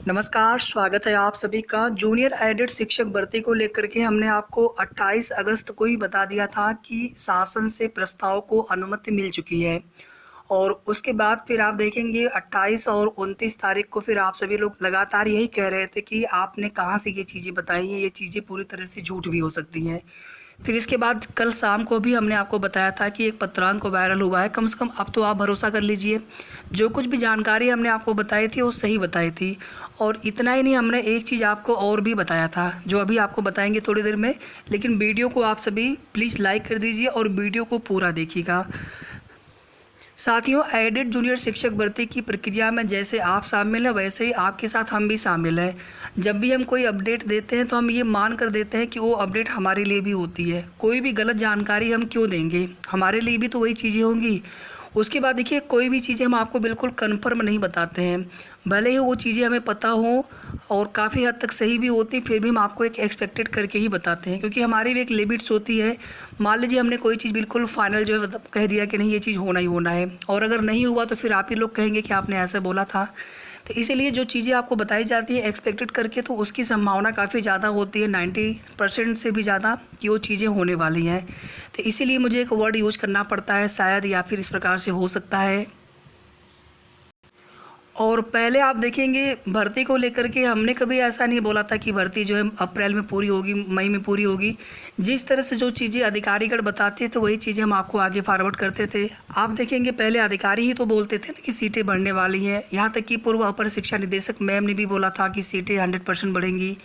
नमस्कार, स्वागत है आप सभी का। जूनियर एडेड शिक्षक भर्ती को लेकर के हमने आपको 28 अगस्त को ही बता दिया था कि शासन से प्रस्ताव को अनुमति मिल चुकी है। और उसके बाद फिर आप देखेंगे 28 और 29 तारीख को फिर आप सभी लोग लगातार यही कह रहे थे कि आपने कहाँ से ये चीज़ें बताई हैं, ये चीज़ें पूरी तरह से झूठ भी हो सकती हैं। फिर इसके बाद कल शाम को भी हमने आपको बताया था कि एक पत्रांक वायरल हुआ है। कम से कम अब तो आप भरोसा कर लीजिए, जो कुछ भी जानकारी हमने आपको बताई थी वो सही बताई थी। और इतना ही नहीं, हमने एक चीज़ आपको और भी बताया था जो अभी आपको बताएंगे थोड़ी देर में। लेकिन वीडियो को आप सभी प्लीज़ लाइक कर दीजिए और वीडियो को पूरा देखिएगा। साथियों, एडेड जूनियर शिक्षक भर्ती की प्रक्रिया में जैसे आप शामिल हैं वैसे ही आपके साथ हम भी शामिल हैं। जब भी हम कोई अपडेट देते हैं तो हम ये मान कर देते हैं कि वो अपडेट हमारे लिए भी होती है। कोई भी गलत जानकारी हम क्यों देंगे, हमारे लिए भी तो वही चीज़ें होंगी। उसके बाद देखिए, कोई भी चीज़ें हम आपको बिल्कुल कन्फर्म नहीं बताते हैं, भले ही वो चीज़ें हमें पता हो और काफ़ी हद तक सही भी होती, फिर भी हम आपको एक एक्सपेक्टेड करके ही बताते हैं, क्योंकि हमारी भी एक लिमिट्स होती है। मान लीजिए हमने कोई चीज़ बिल्कुल फाइनल जो है कह दिया कि नहीं ये चीज़ होना ही होना है, और अगर नहीं हुआ तो फिर आप ही लोग कहेंगे कि आपने ऐसा बोला था। तो इसीलिए जो चीज़ें आपको बताई जाती है एक्सपेक्टेड करके, तो उसकी संभावना काफ़ी ज़्यादा होती है, 90% से भी ज़्यादा, कि वो चीज़ें होने वाली हैं। तो इसीलिए मुझे एक वर्ड यूज़ करना पड़ता है शायद, या फिर इस प्रकार से हो सकता है। और पहले आप देखेंगे भर्ती को लेकर के हमने कभी ऐसा नहीं बोला था कि भर्ती जो है अप्रैल में पूरी होगी, मई में पूरी होगी। जिस तरह से जो चीज़ें अधिकारीगण बताते थे वही चीज़ें हम आपको आगे फॉरवर्ड करते थे। आप देखेंगे पहले अधिकारी ही तो बोलते थे ना कि सीटें बढ़ने वाली हैं, यहाँ तक कि पूर्व अपर शिक्षा निदेशक मैम ने भी बोला था कि सीटें 100% बढ़ेंगी।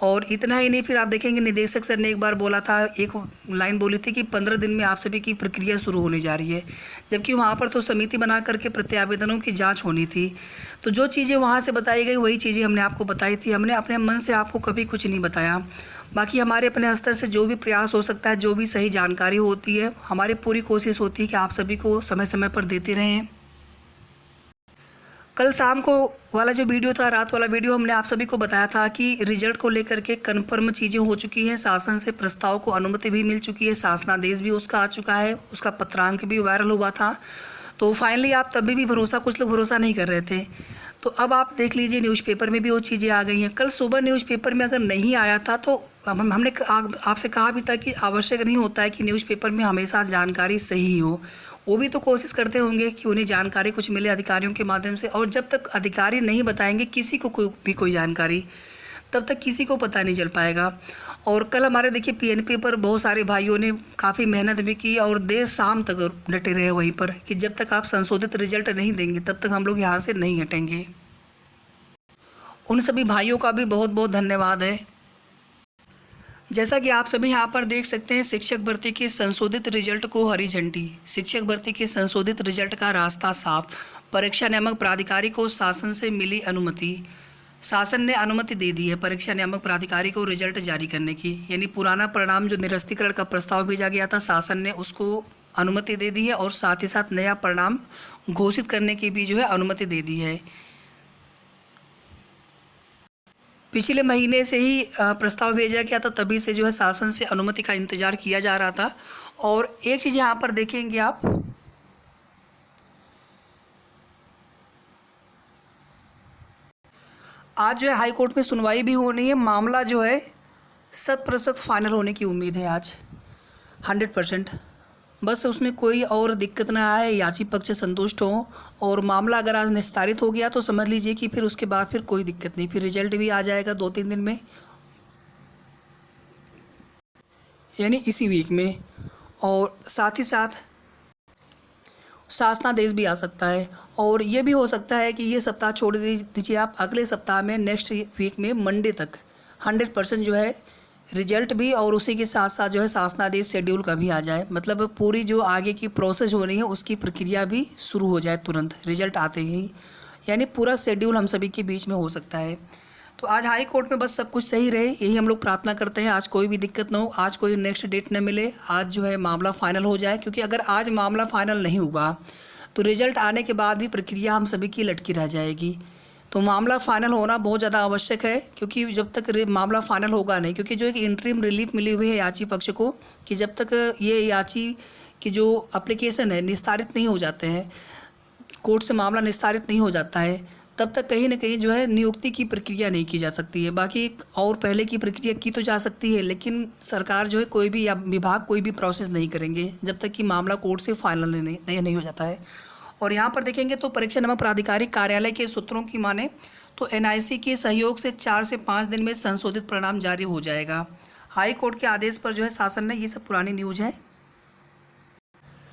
और इतना ही नहीं, फिर आप देखेंगे निदेशक सर ने एक बार बोला था, एक लाइन बोली थी कि 15 दिन में आप सभी की प्रक्रिया शुरू होने जा रही है, जबकि वहाँ पर तो समिति बना करके प्रत्यावेदनों की जांच होनी थी। तो जो चीज़ें वहाँ से बताई गई वही चीज़ें हमने आपको बताई थी, हमने अपने मन से आपको कभी कुछ नहीं बताया। बाकी हमारे अपने स्तर से जो भी प्रयास हो सकता है, जो भी सही जानकारी होती है, हमारी पूरी कोशिश होती है कि आप सभी को समय समय पर देते रहें। कल शाम को वाला जो वीडियो था, रात वाला वीडियो, हमने आप सभी को बताया था कि रिजल्ट को लेकर के कन्फर्म चीज़ें हो चुकी हैं, शासन से प्रस्ताव को अनुमति भी मिल चुकी है, शासनादेश भी उसका आ चुका है, उसका पत्रांक भी वायरल हुआ था। तो फाइनली आप तभी भी भरोसा, कुछ लोग भरोसा नहीं कर रहे थे, तो अब आप देख लीजिए न्यूज़पेपर में भी वो चीज़ें आ गई हैं। कल सुबह न्यूज़पेपर में अगर नहीं आया था तो हमने आपसे कहा भी था कि आवश्यक नहीं होता है कि न्यूज़पेपर में हमेशा जानकारी सही हो, वो भी तो कोशिश करते होंगे कि उन्हें जानकारी कुछ मिले अधिकारियों के माध्यम से। और जब तक अधिकारी नहीं बताएंगे किसी को कोई जानकारी, तब तक किसी को पता नहीं चल पाएगा। और कल हमारे देखिए पीएनपी पर बहुत सारे भाइयों ने काफ़ी मेहनत भी की और देर शाम तक डटे रहे वहीं पर कि जब तक आप संशोधित रिजल्ट नहीं देंगे तब तक हम लोग यहाँ से नहीं हटेंगे। उन सभी भाइयों का भी बहुत बहुत धन्यवाद है। जैसा कि आप सभी यहाँ पर देख सकते हैं, शिक्षक भर्ती के संशोधित रिजल्ट को हरी झंडी। शिक्षक भर्ती के संशोधित रिजल्ट का रास्ता साफ। परीक्षा नियामक प्राधिकारी को शासन से मिली अनुमति। शासन ने अनुमति दे दी है परीक्षा नियामक प्राधिकारी को रिजल्ट जारी करने की, यानी पुराना परिणाम जो निरस्तीकरण का प्रस्ताव भेजा गया था, शासन ने उसको अनुमति दे दी है और साथ ही साथ नया परिणाम घोषित करने की भी जो है अनुमति दे दी है। पिछले महीने से ही प्रस्ताव भेजा गया था, तभी से जो है शासन से अनुमति का इंतजार किया जा रहा था। और एक चीज़ यहाँ पर देखेंगे आप, आज जो है हाई कोर्ट में सुनवाई भी होनी है। मामला जो है 100% फाइनल होने की उम्मीद है आज, 100%। बस उसमें कोई और दिक्कत ना आए, याची पक्ष संतुष्ट हो, और मामला अगर आज निस्तारित हो गया तो समझ लीजिए कि फिर उसके बाद फिर कोई दिक्कत नहीं, फिर रिजल्ट भी आ जाएगा 2-3 दिन में, यानी इसी वीक में। और साथ ही साथ शासनादेश भी आ सकता है, और ये भी हो सकता है कि ये सप्ताह छोड़ दीजिए आप, अगले सप्ताह में नेक्स्ट वीक में मंडे तक 100% जो है रिजल्ट भी, और उसी के साथ साथ जो है शासनादेश शेड्यूल का भी आ जाए। मतलब पूरी जो आगे की प्रोसेस हो रही है उसकी प्रक्रिया भी शुरू हो जाए तुरंत रिजल्ट आते ही, यानी पूरा शेड्यूल हम सभी के बीच में हो सकता है। तो आज हाई कोर्ट में बस सब कुछ सही रहे, यही हम लोग प्रार्थना करते हैं। आज कोई भी दिक्कत ना हो, आज कोई नेक्स्ट डेट न मिले, आज जो है मामला फाइनल हो जाए, क्योंकि अगर आज मामला फाइनल नहीं हुआ तो रिजल्ट आने के बाद भी प्रक्रिया हम सभी की लटकी रह जाएगी। तो मामला फाइनल होना बहुत ज़्यादा आवश्यक है, क्योंकि जब तक मामला फाइनल होगा नहीं, क्योंकि जो एक इंटरिम रिलीफ मिली हुई है याची पक्ष को कि जब तक ये याची की जो एप्लीकेशन है निस्तारित नहीं हो जाते हैं, कोर्ट से मामला निस्तारित नहीं हो जाता है, तब तक कहीं न कहीं जो है नियुक्ति की प्रक्रिया नहीं की जा सकती है। बाकी एक और पहले की प्रक्रिया की तो जा सकती है, लेकिन सरकार जो है कोई भी या विभाग कोई भी प्रोसेस नहीं करेंगे जब तक कि मामला कोर्ट से फाइनल नहीं हो जाता है। और यहाँ पर देखेंगे तो परीक्षा नामक प्राधिकारिक कार्यालय के सूत्रों की माने तो एनआईसी के सहयोग से 4 से 5 दिन में संशोधित परिणाम जारी हो जाएगा। हाई कोर्ट के आदेश पर जो है शासन ने, ये सब पुरानी न्यूज़ है।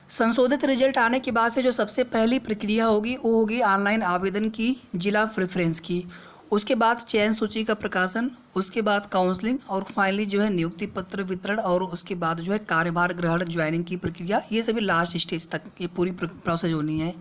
संशोधित रिजल्ट आने के बाद से जो सबसे पहली प्रक्रिया होगी वो होगी ऑनलाइन आवेदन की, जिला प्रेफरेंस की। उसके बाद चयन सूची का प्रकाशन, उसके बाद काउंसलिंग और फाइनली जो है नियुक्ति पत्र वितरण और उसके बाद जो है कार्यभार ग्रहण ज्वाइनिंग की प्रक्रिया, ये सभी लास्ट स्टेज तक ये पूरी प्रोसेस होनी है।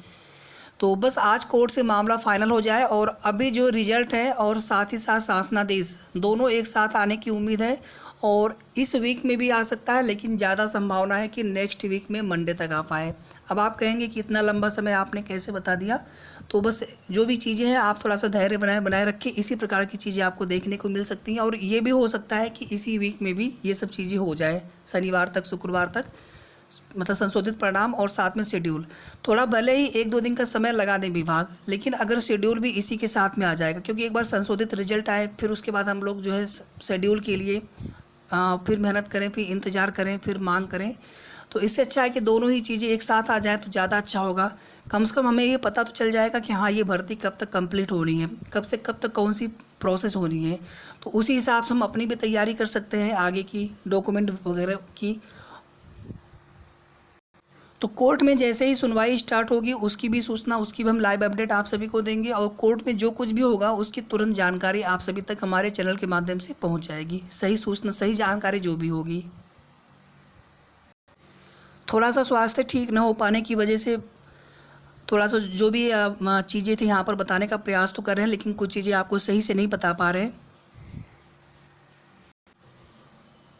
तो बस आज कोर्ट से मामला फाइनल हो जाए और अभी जो रिजल्ट है और साथ ही साथ शासनादेश दोनों एक साथ आने की उम्मीद है और इस वीक में भी आ सकता है, लेकिन ज़्यादा संभावना है कि नेक्स्ट वीक में मंडे तक आ पाए। अब आप कहेंगे कि इतना लंबा समय आपने कैसे बता दिया, तो बस जो भी चीज़ें हैं आप थोड़ा सा धैर्य बनाए रखें, इसी प्रकार की चीज़ें आपको देखने को मिल सकती हैं और ये भी हो सकता है कि इसी वीक में भी ये सब चीज़ें हो जाए, शनिवार तक शुक्रवार तक, मतलब संशोधित परिणाम और साथ में शेड्यूल। थोड़ा भले ही 1-2 दिन का समय लगा दें विभाग, लेकिन अगर शेड्यूल भी इसी के साथ में आ जाएगा, क्योंकि एक बार संशोधित रिजल्ट आए फिर उसके बाद हम लोग जो है शेड्यूल के लिए फिर मेहनत करें, फिर इंतज़ार करें, फिर मांग करें। तो इससे अच्छा है कि दोनों ही चीज़ें एक साथ आ जाए तो ज़्यादा अच्छा होगा। कम से कम हमें ये पता तो चल जाएगा कि हाँ, ये भर्ती कब तक कंप्लीट होनी है, कब से कब तक कौन सी प्रोसेस होनी है। तो उसी हिसाब से हम अपनी भी तैयारी कर सकते हैं आगे की डॉक्यूमेंट वगैरह की। तो कोर्ट में जैसे ही सुनवाई स्टार्ट होगी उसकी भी सूचना, उसकी भी हम लाइव अपडेट आप सभी को देंगे और कोर्ट में जो कुछ भी होगा उसकी तुरंत जानकारी आप सभी तक हमारे चैनल के माध्यम से पहुंच जाएगी। सही सूचना, सही जानकारी जो भी होगी। थोड़ा सा स्वास्थ्य ठीक न हो पाने की वजह से थोड़ा सा जो भी चीज़ें थी यहाँ पर बताने का प्रयास तो कर रहे हैं, लेकिन कुछ चीज़ें आपको सही से नहीं बता पा रहे हैं।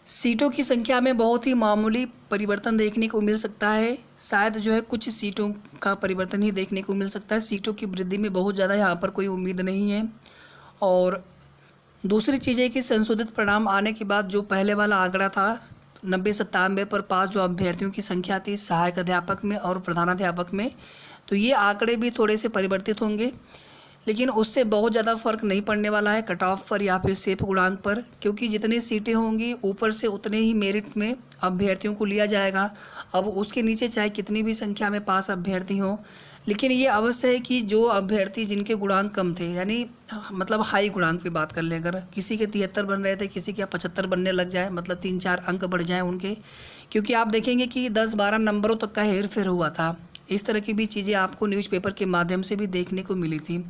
सीटों की संख्या में बहुत ही मामूली परिवर्तन देखने को मिल सकता है। शायद जो है कुछ सीटों का परिवर्तन ही देखने को मिल सकता है। सीटों की वृद्धि में बहुत ज़्यादा यहाँ पर कोई उम्मीद नहीं है। और दूसरी चीज़ है कि संशोधित परिणाम आने के बाद जो पहले वाला आंकड़ा था 90-97 पर पास जो अभ्यर्थियों की संख्या थी सहायक अध्यापक में और प्रधानाध्यापक में, तो ये आंकड़े भी थोड़े से परिवर्तित होंगे, लेकिन उससे बहुत ज़्यादा फर्क नहीं पड़ने वाला है कट ऑफ पर या फिर सेफ गुणांक पर, क्योंकि जितनी सीटें होंगी ऊपर से उतने ही मेरिट में अभ्यर्थियों को लिया जाएगा। अब उसके नीचे चाहे कितनी भी संख्या में पास अभ्यर्थी हों, लेकिन ये अवश्य है कि जो अभ्यर्थी जिनके गुणांक कम थे, यानी मतलब हाई गुणांक पे बात कर लें, अगर किसी के 73 बन रहे थे, किसी के 75 बनने लग जाए, मतलब 3-4 अंक बढ़ जाएँ उनके, क्योंकि आप देखेंगे कि 10-12 नंबरों तक का हेर फेर हुआ था। इस तरह की भी चीज़ें आपको न्यूज़पेपर के माध्यम से भी देखने को मिली थी।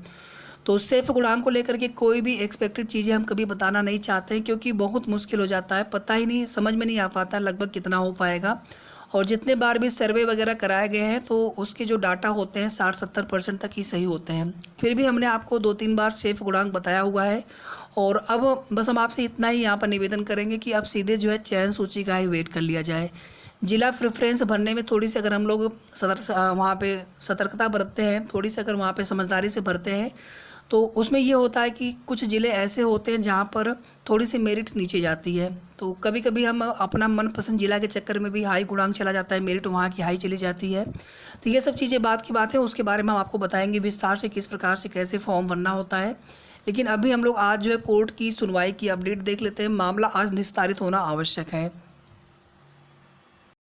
तो सेफ गुणांक को लेकर के कोई भी एक्सपेक्टेड चीज़ें हम कभी बताना नहीं चाहते हैं, क्योंकि बहुत मुश्किल हो जाता है, पता ही नहीं, समझ में नहीं आ पाता लगभग कितना हो पाएगा। और जितने बार भी सर्वे वगैरह कराए गए हैं तो उसके जो डाटा होते हैं 60-70% तक ही सही होते हैं। फिर भी हमने आपको 2-3 बार सेफ गुणांक बताया हुआ है। और अब बस हम आपसे इतना ही यहाँ पर निवेदन करेंगे कि अब सीधे जो है चयन सूची का ही वेट कर लिया जाए। जिला प्रेफरेंस भरने में थोड़ी सी अगर हम लोग वहाँ पे सतर्कता बरतते हैं, थोड़ी सी अगर वहाँ पे समझदारी से भरते हैं, तो उसमें ये होता है कि कुछ ज़िले ऐसे होते हैं जहाँ पर थोड़ी सी मेरिट नीचे जाती है। तो कभी कभी हम अपना मनपसंद ज़िला के चक्कर में भी हाई गुणांक चला जाता है, मेरिट वहाँ की हाई चली जाती है। तो ये सब चीज़ें बात की बात है, उसके बारे में हम आपको बताएंगे विस्तार से किस प्रकार से कैसे फॉर्म भरना होता है। लेकिन अभी हम लोग आज जो है कोर्ट की सुनवाई की अपडेट देख लेते हैं। मामला आज निस्तारित होना आवश्यक है।